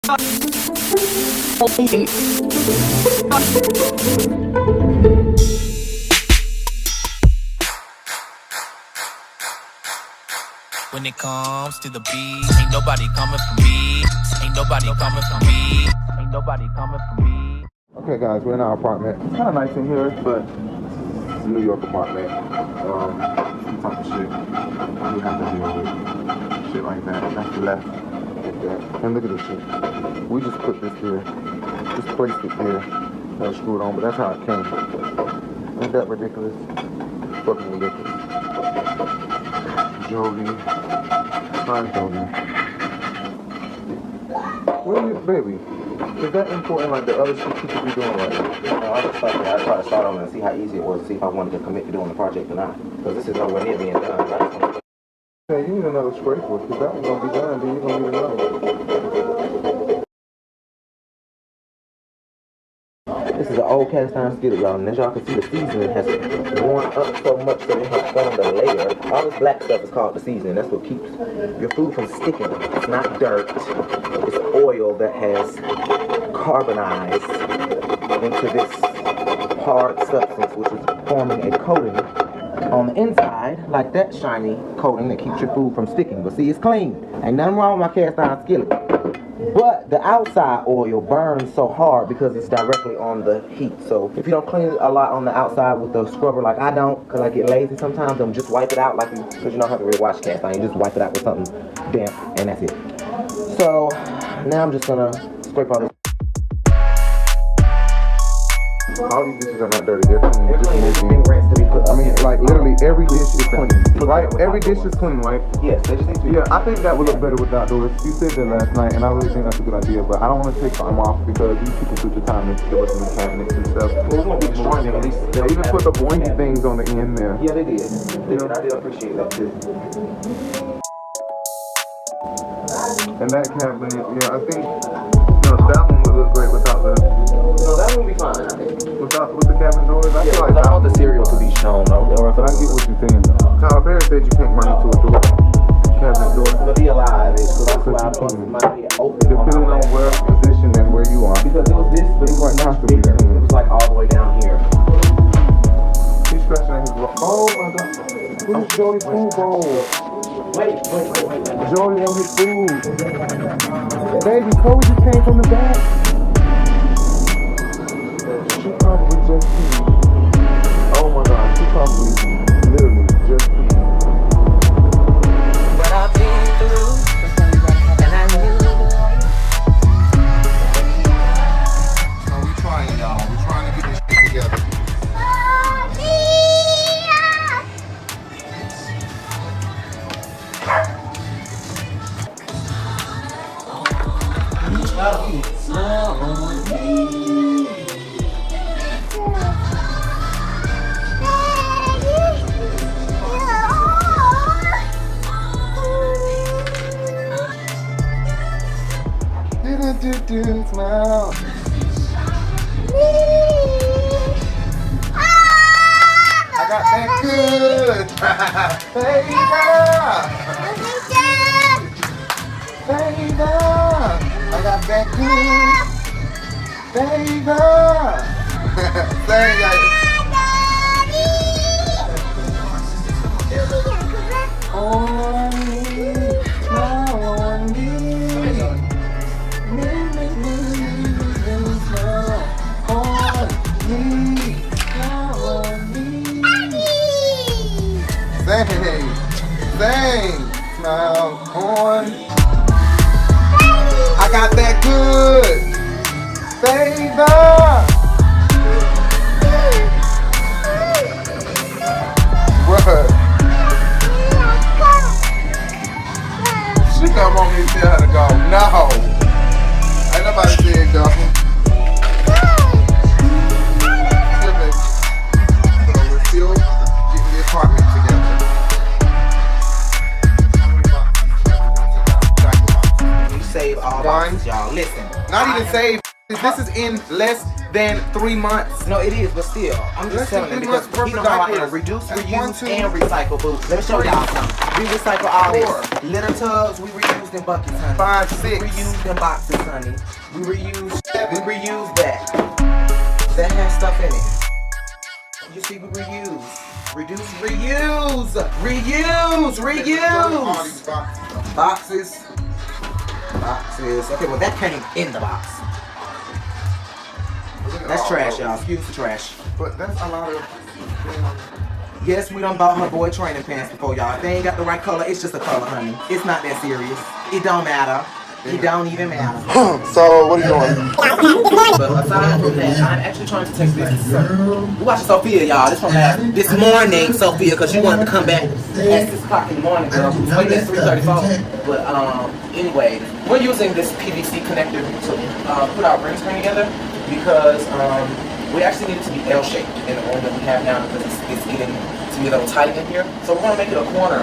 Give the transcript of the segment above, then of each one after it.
When it comes to the beat, ain't nobody coming for me. Ain't nobody coming for me. Ain't nobody coming for me. Okay, guys, we're in our apartment. It's kind of nice in here, but it's a New York apartment. Some type of shit we have to deal with. Shit like that. That's the left. Like that. And look at this shit. We just put this here. Just placed it there. Got it screwed on, but that's how it came. Ain't that ridiculous? Fucking ridiculous. Jodi. Hi, Jodi. Where are you, baby? Is that important like the other shit you could be doing right now? I just started, I tried to start on it and see how easy it was to see if I wanted to commit to doing the project or not. Because this is nowhere near being done. I just want to... Hey, you need another spray for it, because that one's going to be done, then you're going to need another. This is an old cast iron skillet, y'all, and as y'all can see, the seasoning has worn up so much that it has formed a layer. All this black stuff is called the seasoning. That's what keeps your food from sticking. It's not dirt. It's oil that has carbonized into this hard substance, which is forming a coating on the inside, like that shiny coating that keeps your food from sticking. But see, it's clean. Ain't nothing wrong with my cast iron skillet. But the outside oil burns so hard because it's directly on the heat. So if you don't clean it a lot on the outside with the scrubber like I don't, because I get lazy sometimes, I'm just wipe it out like because you don't have to really wash cast iron. You just wipe it out with something damp and that's it. So now I'm just gonna scrape all this. All these dishes are not dirty, they're clean. They're clean. There's big rents to be put. I mean, like literally every dish is clean, right? Every dish is clean, right? Yes, they just need to be. Yeah, I think that would look better with outdoors. You said that last night, and I really think that's a good idea. But I don't want to take time off because these people took the time to give us some cabinets and stuff. Well, we won't be destroying them at least. They even put the pointy things on the end there. Yeah, they did. I did appreciate that too. And that cabinet, yeah, I think that one would look great without the. No, that one would be fine, I think. With the cabin doors, I feel like I want the cereal to be shown. Or if I get what you're saying though. Tyler Perry said you can't run into a door. Cabinet door. But be alive, because that's why I thought it might be open. Depending on where position and where you are. Because it was this, but it was much bigger. It was like all the way down here. He's scratching at his rock. Oh my god. Where's Jodi's food bowl? Wait. Jodi on his food. Baby, Khloe just came from the back. She probably just peed. Oh my god, she probably literally just peed. What I've been through, and I knew. So we trying, y'all. We're trying to get this shit together. Smile. I got that good. Baby. I got that good. Baby. Say it. On me, now on me. Sing, smile on. I got that good, baby. What? She come on me and tell her to go. No, ain't nobody saying go. Yeah, baby. So we're still getting the apartment together. Save all boxes, y'all. Listen. Not even save. This is in less than 3 months. No, it is, but still, I'm just telling you because he know how to reduce, reuse, and recycle food. Let me show y'all something. We recycle all this. Litter tubs, we reuse them buckets, honey. 5, 6. We reuse them boxes, honey. We reuse that. That has stuff in it. You see, we reuse. Reduce, reuse. Boxes. Okay, well that came in the box. That's trash, y'all. Excuse the trash. But that's a lot of... Yes, we done bought her boy training pants before, y'all. If they ain't got the right color, it's just a color, honey. It's not that serious. It don't matter. It don't even matter. So, what are you doing? But aside from that, I'm actually trying to take this. We watching Sophia, y'all. This morning, Sophia, because you wanted to come back at 6 o'clock in the morning, girl. Wait, that's 3:34. But anyway, we're using this PVC connector to put our green screen together because we actually need it to be L-shaped in the room that we have now because it's getting to be a little tight in here. So we're gonna make it a corner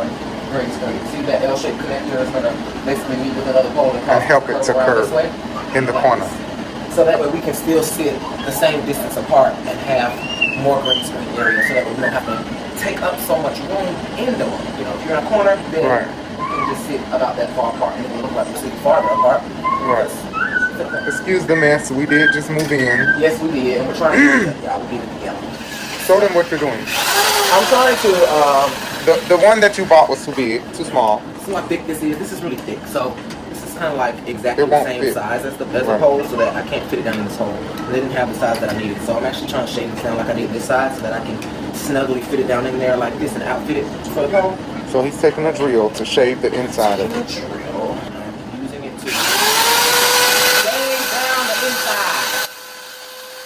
green screen. See that L-shaped connector is gonna basically meet with another pole and help it to curve in the corner. So that way we can still sit the same distance apart and have more green screen area. So that way we don't have to take up so much room in the room. You know, if you're in a corner, then you can just sit about that far apart and it will look like you're sitting farther apart. Right. Excuse the mess, we did just move in. Yes, we did, and we're trying to get it together. Show them what you're doing. I'm trying to, The one that you bought was too big, too small. See how thick this is? This is really thick, so this is kind of like exactly the same size as the hole, so that I can't fit it down in this hole. They didn't have the size that I needed, so I'm actually trying to shape this down like I need this size, so that I can snugly fit it down in there like this and outfit it for the hole. So he's taking a drill to shave the inside of it. Drill. I'm using it to down the inside.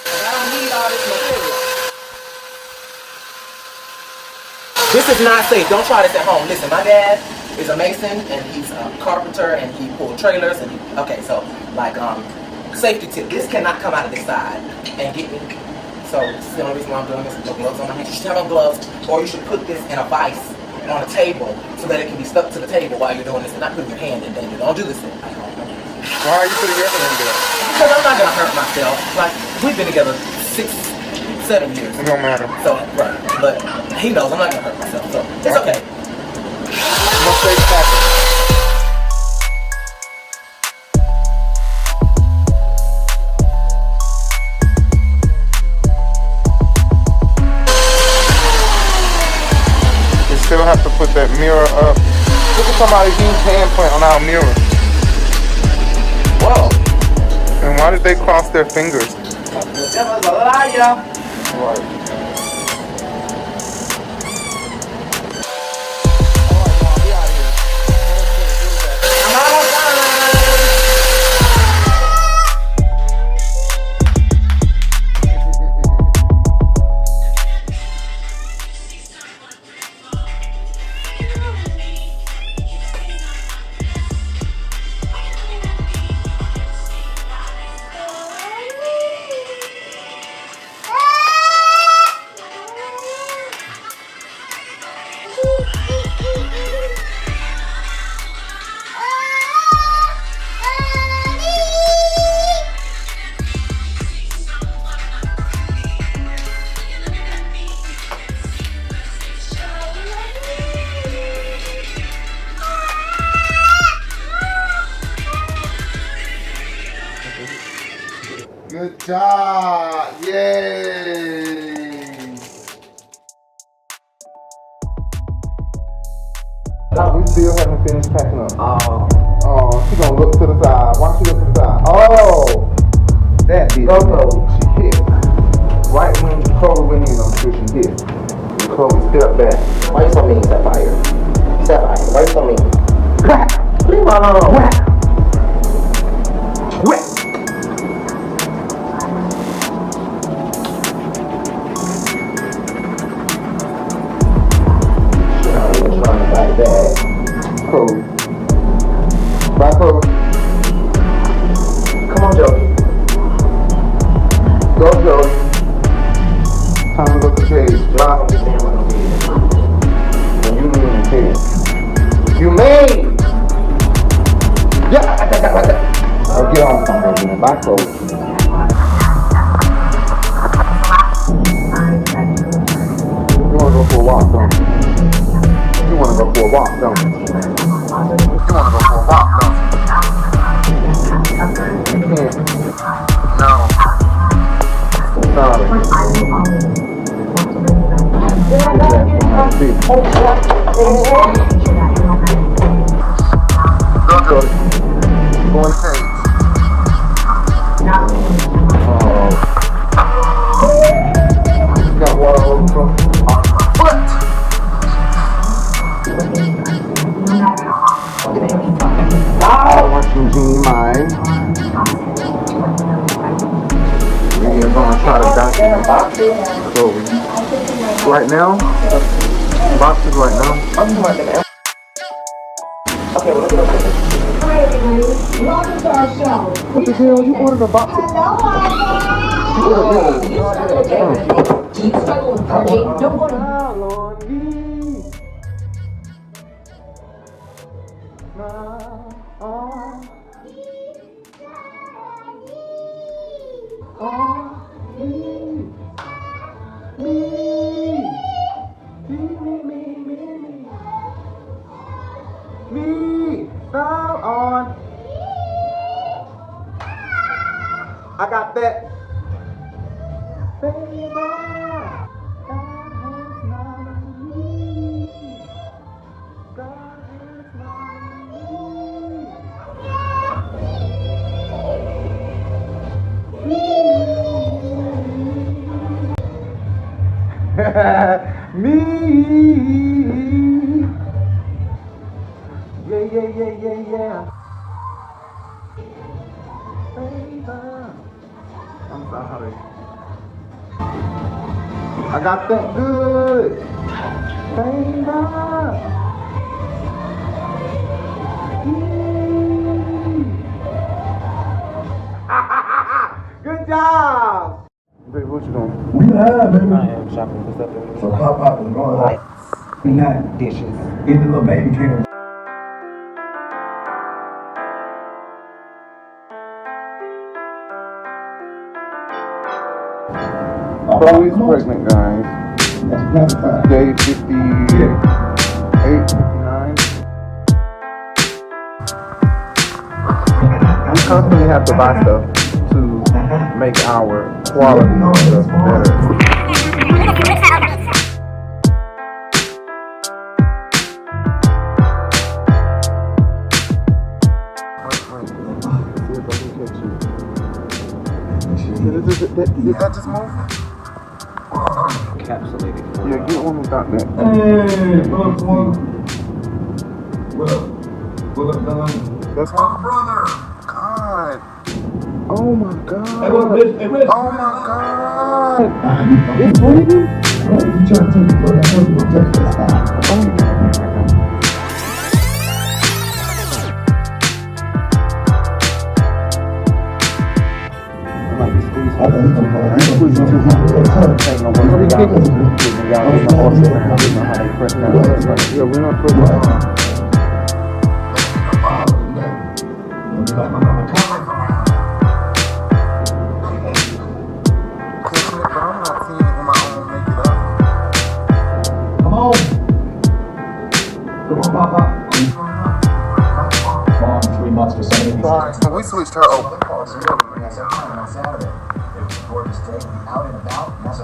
I don't need all this material. This is not safe. Don't try this at home. Listen, my dad is a mason and he's a carpenter and he pulled trailers and okay, so like safety tip. This cannot come out of this side and get me. So this is the only reason why I'm doing this. No gloves on my hands. You should have on gloves, or you should put this in a vise on a table so that it can be stuck to the table while you're doing this and not putting your hand in danger. Don't do this at home. Why are you putting your hand in there? Because I'm not gonna hurt myself. Like we've been together 6, 7 years. It don't matter. So right, but he knows I'm not gonna hurt myself. So it's okay. No safe tackle. You still have to put that mirror up. Look at somebody's huge handprint on our mirror. Whoa. And why did they cross their fingers? The devil's a liar. Right. Good job! Yay! We still haven't finished packing up. Oh, she gonna look to the side. Why she look to the side? Oh! That bitch. She hit. Right when Khloe went in, I'm sure she hit. And Khloe stepped back. Why you so mean, Sapphire? Sapphire, why you so mean? Whack! Leave me alone. Whack! Whack! Khloe. Bye, Khloe. Come on, Jodi. Go, Jodi. Time to go to Chase. Y'all understand what I'm reading. And you mean Chase. You mean! Yeah! I'll get on something. Bye, Khloe. a walk, don't you? You wanna go for a walk, don't you? Yeah. No. Sorry. Go, Jodi. Go in the cage. Oh. Got water over from on my foot. I want you, Genie, mine. We're gonna try to document Khloe. Right now, boxes right now. Okay, well, look. Hi everybody, welcome to our show. What the hell? You ordered a box? Do you struggle with purging? Don't go to I got that. Me. Yeah. I'm sorry. I got that good. Good job. Baby, what you doing? We have, baby. I am shopping for stuff. So Pop is going like that Dishes. in the little baby carriage. Khloe's pregnant, guys. Day 58, 59. We constantly have to buy stuff to make our quality stuff better. Did that just move? Encapsulated. Yeah, get one without that. Hey, look, one. What up? What up, Don? That's one? Brother. God. Oh my God. Hey, look, bitch. Hey, bitch. Oh my God. It's breathing? You trying to tell me, bro? I know you gonna touch that side. I thought he was gonna Squeeze it too much. Ain't no work. Y'all getting my ultrasound. I don't know how they press down. Yeah, we're not putting it on. Come on. Come on, Papa. Mom, 3 months for 70. Sorry, so we switched her over.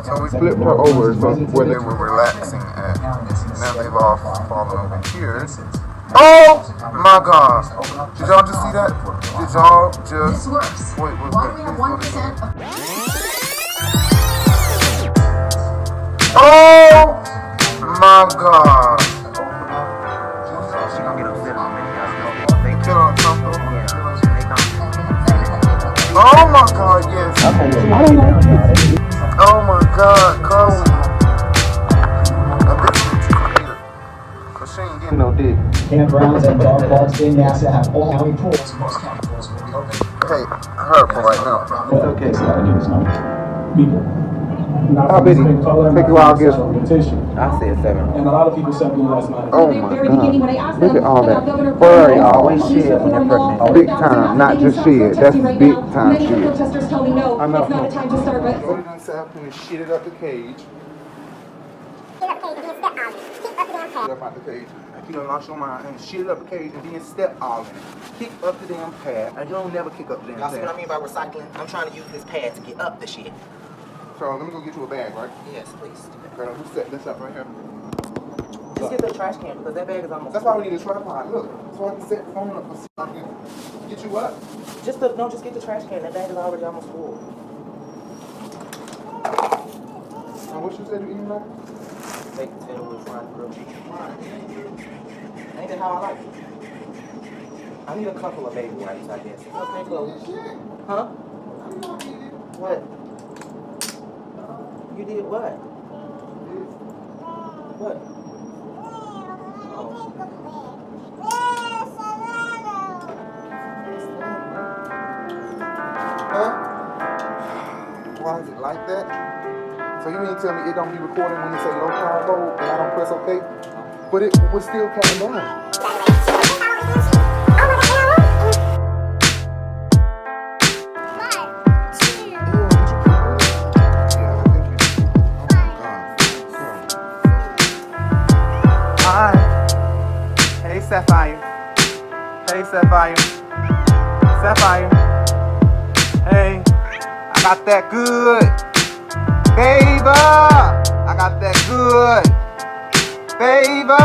So we flipped her over from where they were relaxing at. Now they've all fallen over here. Oh my God! Did y'all just see that? Did y'all just... Wait. Oh my God! Oh my God, yes. Oh my God, Khloe. Cause she ain't getting no dick. Campgrounds and dog parks in NASA have all county pools. Most county pools will be open. Hey, her for right now. It's okay. So I do this now. People. How big? Take a wild guess. I said 7. And a lot of people said me last night. Oh my God. Look at all that. Furry, always shit when they're pregnant. Big time, not just shit. That's big time shit. I know. Jodi done sat up and shitted up the cage. Up out the cage. You done lost your mind and shit up the cage and then step all in it. Kick up the damn pad and you don't never kick up the damn Y'all see pad. what I mean by recycling? I'm trying to use this pad to get up the shit. So let me go get you a bag, right? Yes, please. Okay, let me set this up right here. Just get the trash can because that bag is almost That's why we need a tripod. Look, so I can set the phone up so I can get you up. just get the trash can. That bag is already almost full. Now what you said you eating now? Bacon potato with fried grilled chicken. Ain't that how I like it? I need a couple of baby wipes, I guess. Okay, Khloe. Huh? What? You did what? What? Huh? Why is it like that? So you mean to tell me it don't be recording when you say low power mode and I don't press OK? But it was still counting down. Hi. Hey, Sapphire. Hey, Sapphire. Sapphire. Hey, I got that good. Baby, I got that good. Baby.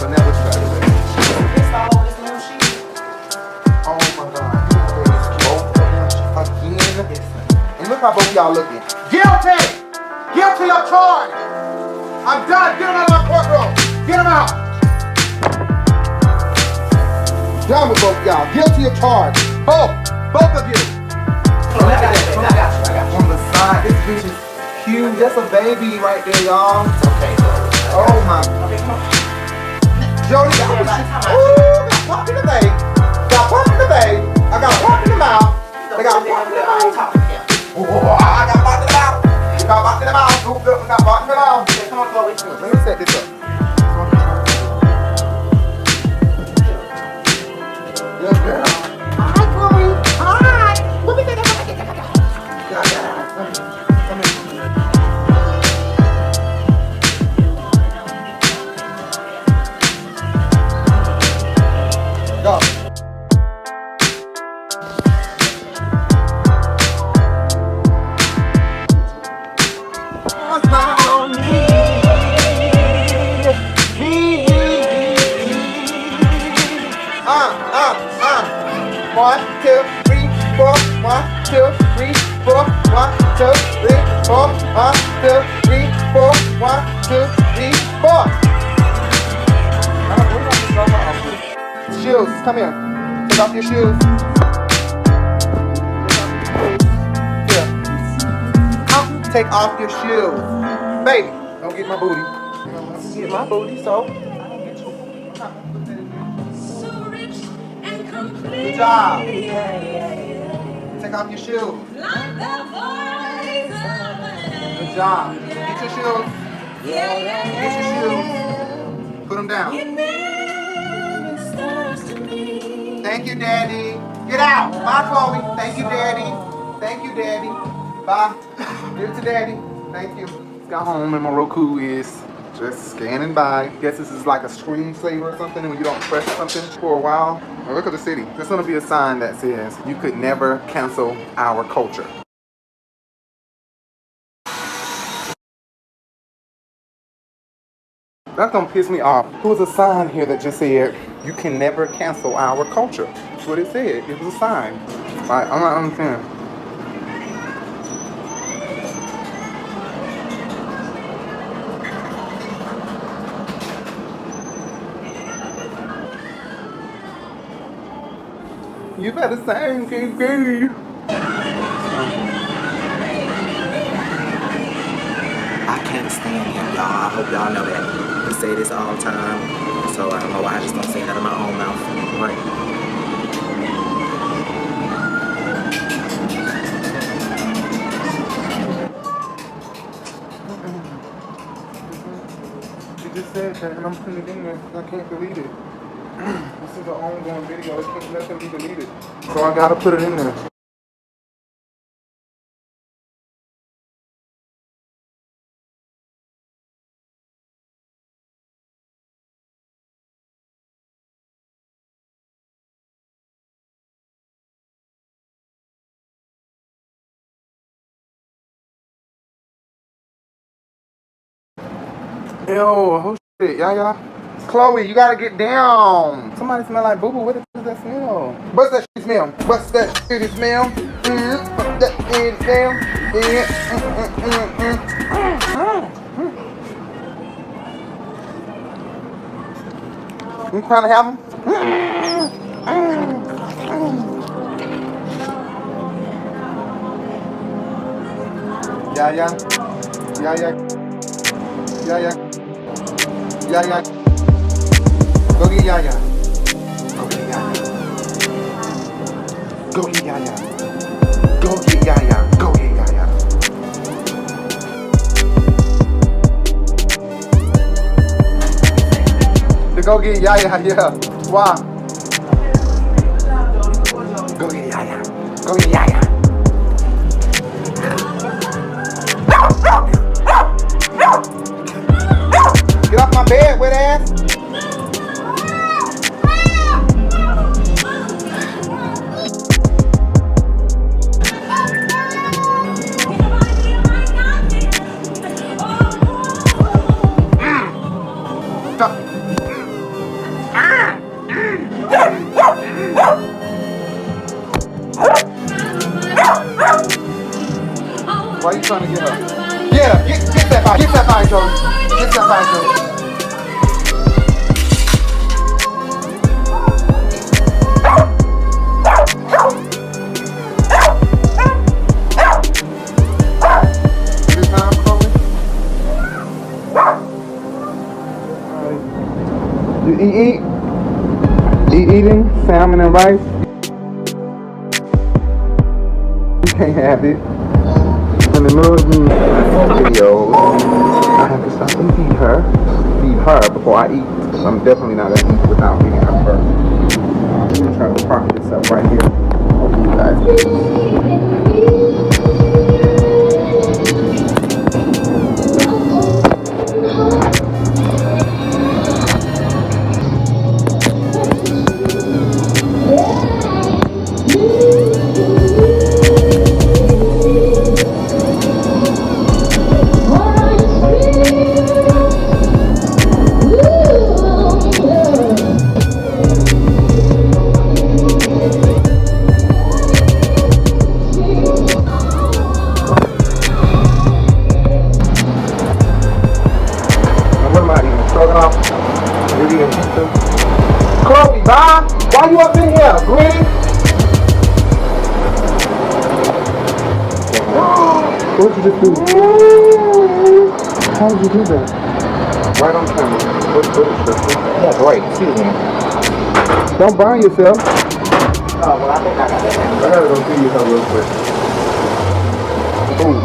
So now what you got to do? Oh my God. Both of them again. And look how both of y'all looking. Guilty! Guilty of charge! I'm done. Get him out of my courtroom. Get him out. Done with both y'all. Guilty of charge. Both of you. I got you. On the side, this bitch is cute. That's a baby right there, y'all. Okay, Oh my. okay, come on. Jodi got Yeah, by the time I- ooh, got pop in the face. Got pop in the face. I got pop in the mouth. They got pop in the mouth. Oh, I got pop in the mouth. Got pop in the mouth. Got pop in the mouth. Come on, Khloe. Let me set this up. Yes, girl. Hi, Khloe. Hi. What we doing? Go. One, two, three, four. 1, 2, 3, 4. 1, 2, 3, 4. 1, 2, 3, 4. 1, 2, 3, 4. Shoes, come here. Take off your shoes. Here. Take off your shoes. Baby, don't get my booty. Get my booty, so. Good job. Take off your shoes. Good job. Get your shoes. Get your shoes. Put them down. Thank you, Daddy. Get out. Bye, Khloe. Thank you, Daddy. Thank you, Daddy. Bye. Give it to Daddy. Thank you. Got home and my Roku is just scanning by. Guess this is like a screensaver or something when you don't press something for a while. Now look at the city. There's gonna be a sign that says, you could never cancel our culture. That's gonna piss me off. There was a sign here that just said, you can never cancel our culture. That's what it said. It was a sign. Like, I'm not understanding. You better sing, KK. I can't stand him, y'all. I hope y'all know that. We say this all the time, so I don't know why I just don't say it out of my own mouth. Right. You just said that, and I'm putting it in there. I can't delete it. This is an ongoing video. It can't nothing be deleted. So I gotta put it in there. Ew, who shit, yeah. Khloe, you gotta get down. Somebody smell like boo boo. What the fuck is that smell? What's that shit smell? What's that shit smell? What's that shit smell? Yeah. You trying to have them? Yeah. Go get Yaya. Go get Yaya. Go get Yaya. Go get Yaya. Go get Yaya. To go get Yaya, yeah. Why? Go get Yaya. Go get Yaya. Get off my bed, wet ass. Why are you trying to get her? Yeah, get Sapphire. Get Sapphire, Jodi. Get Sapphire, Jodi. Is it time, Khloe? You eating salmon and rice? You can't have it. In the middle of the videos, I have to stop and feed her before I eat. I'm definitely not gonna eat without feeding her first. I'm gonna try to park this up right here. Hopefully you guys can see. Khloe, bye. Why you up in here, Gritty? What did you just do? How did you do that? Right on camera. What is this? Yeah, great. Excuse me. Don't burn yourself. Oh, well, I think I got that. I gotta go see you her real quick. Ooh.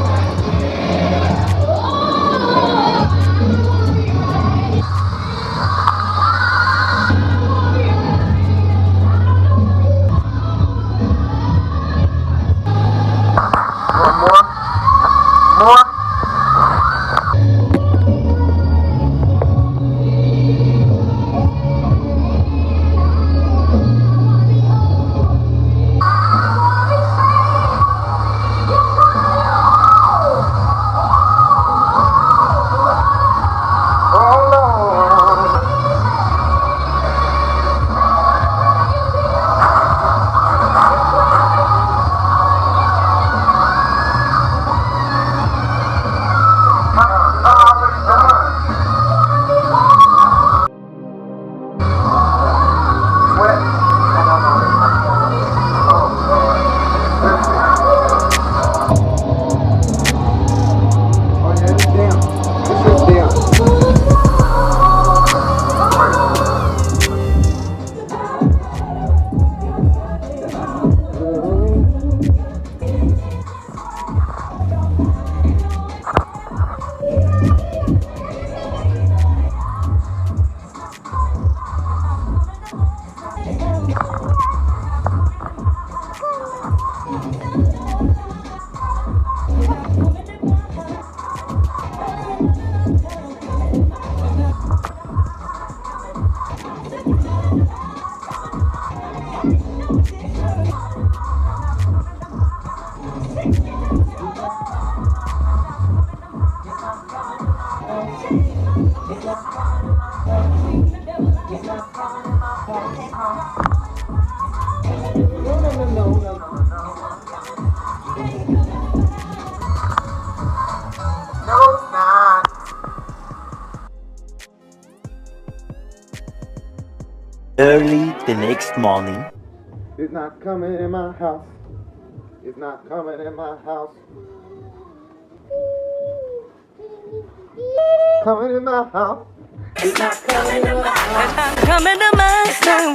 Early the next morning, It's not coming in my house. It's not coming in my house. Coming in my house. Coming to my son.